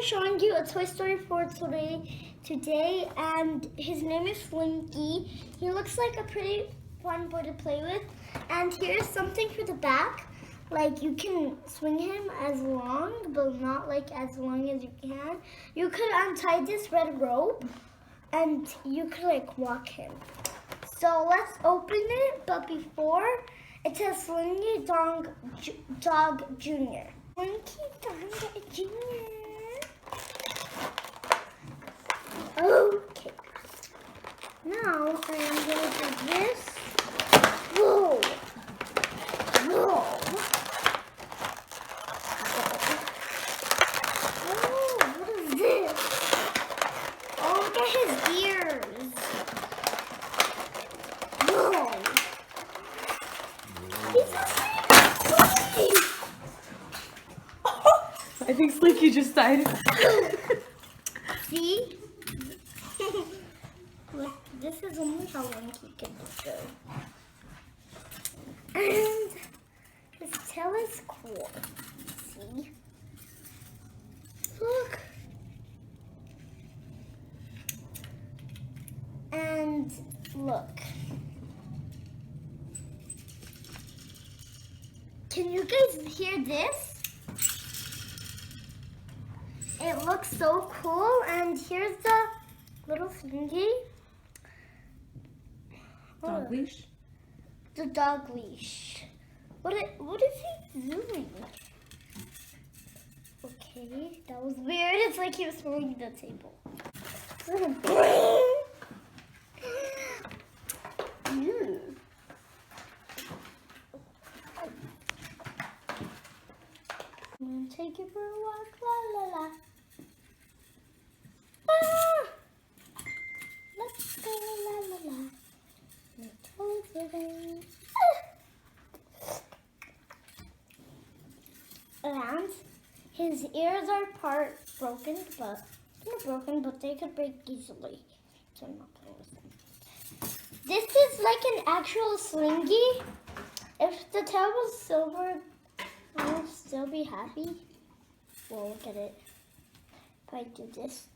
showing you a Toy Story 4 today, and his name is Slinkie. He looks like a pretty fun boy to play with. And here's something for the back. Like, you can swing him as long, but not like as long as you can. You could untie this red rope, and you could like walk him. So let's open it, but before, it says Slinkie Dog Jr. Slinkie Dog Jr. Okay. Now I am going to do this. Whoa. Whoa. Oh, what is this? Oh, look at his ears. Whoa. He's a Slinkie. I think Slinkie just died. See? Look, this is only how Slinkie can go. And his tail is cool. See? Look. And look. Can you guys hear this? It looks so cool, and here's the little Slinkie. Dog leash? The dog leash. What is he doing? Okay, that was weird. It's like he was throwing the table. Ew. I'm gonna take you for a walk, la la la. Ah! Let's go, la la la. My toes are going. And his ears are part broken, but not broken, but they could break easily. So I'm not playing with them. This is like an actual Slinkie. If the tail was silver, I would still be happy. Well, look at it. If I do this,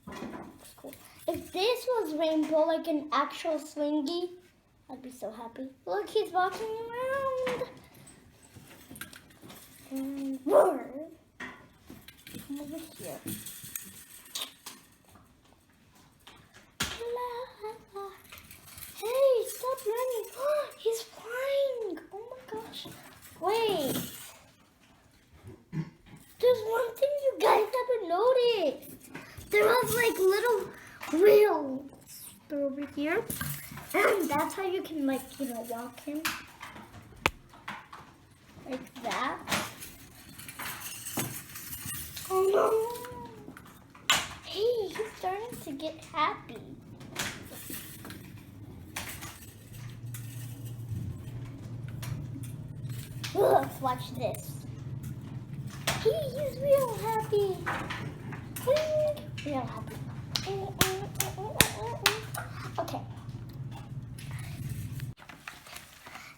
looks cool. If this was rainbow, like an actual Slinkie, I'd be so happy. Look, he's walking around. And roar. Come over here. La, la. Hey, stop running. He's flying. Oh my gosh. Wait. There's one thing you guys haven't noticed. There was like little wheels over here. And that's how you can walk him. Like that. Oh no. Hey, he's starting to get happy. Look, watch this. He's real happy. Real happy. Okay.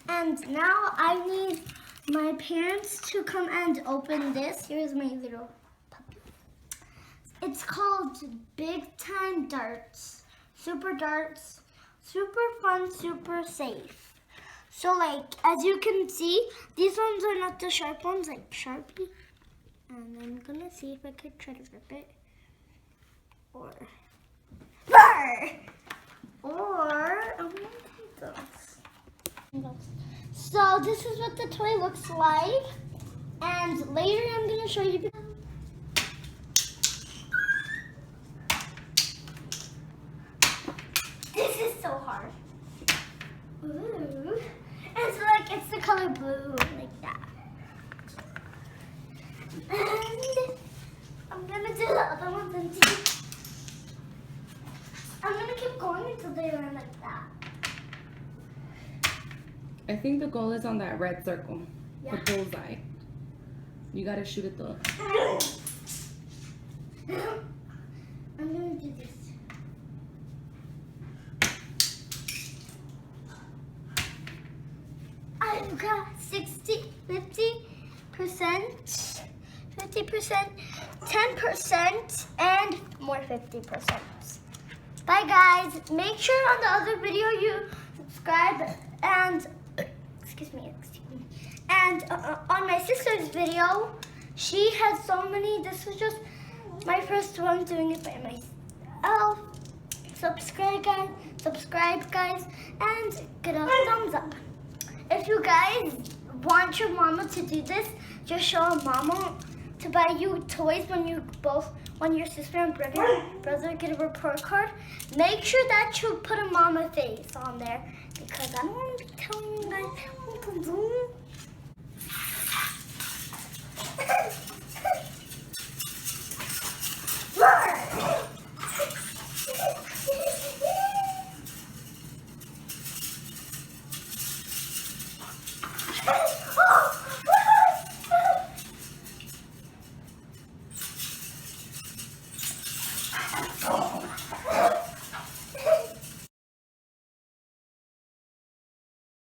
And now I need my parents to come and open this. Here's my little puppy. It's called Big Time Darts. Super fun, super safe. So like, as you can see, these ones are not the sharp ones, like Sharpie. And I'm gonna see if I could try to rip it. Or I'm gonna take those. So this is what the toy looks like. And later I'm gonna show you. This is so hard. Ooh. And so like it's the color blue, like that. And I'm gonna do the other ones until I'm gonna keep going until they are like that. I think the goal is on that red circle, Yeah. the bullseye. You gotta shoot it though. I'm gonna do this. I've got 50%. 10% and more 50%. Bye guys. Make sure on the other video you subscribe and excuse me. And on my sister's video, she has so many. This was just my first one doing it by myself. Subscribe guys, and give a thumbs up. If you guys want your mama to do this, just show mama to buy you toys when your sister and brother get a report card. Make sure that you put a mama face on there, because I don't want to be telling you guys what to do.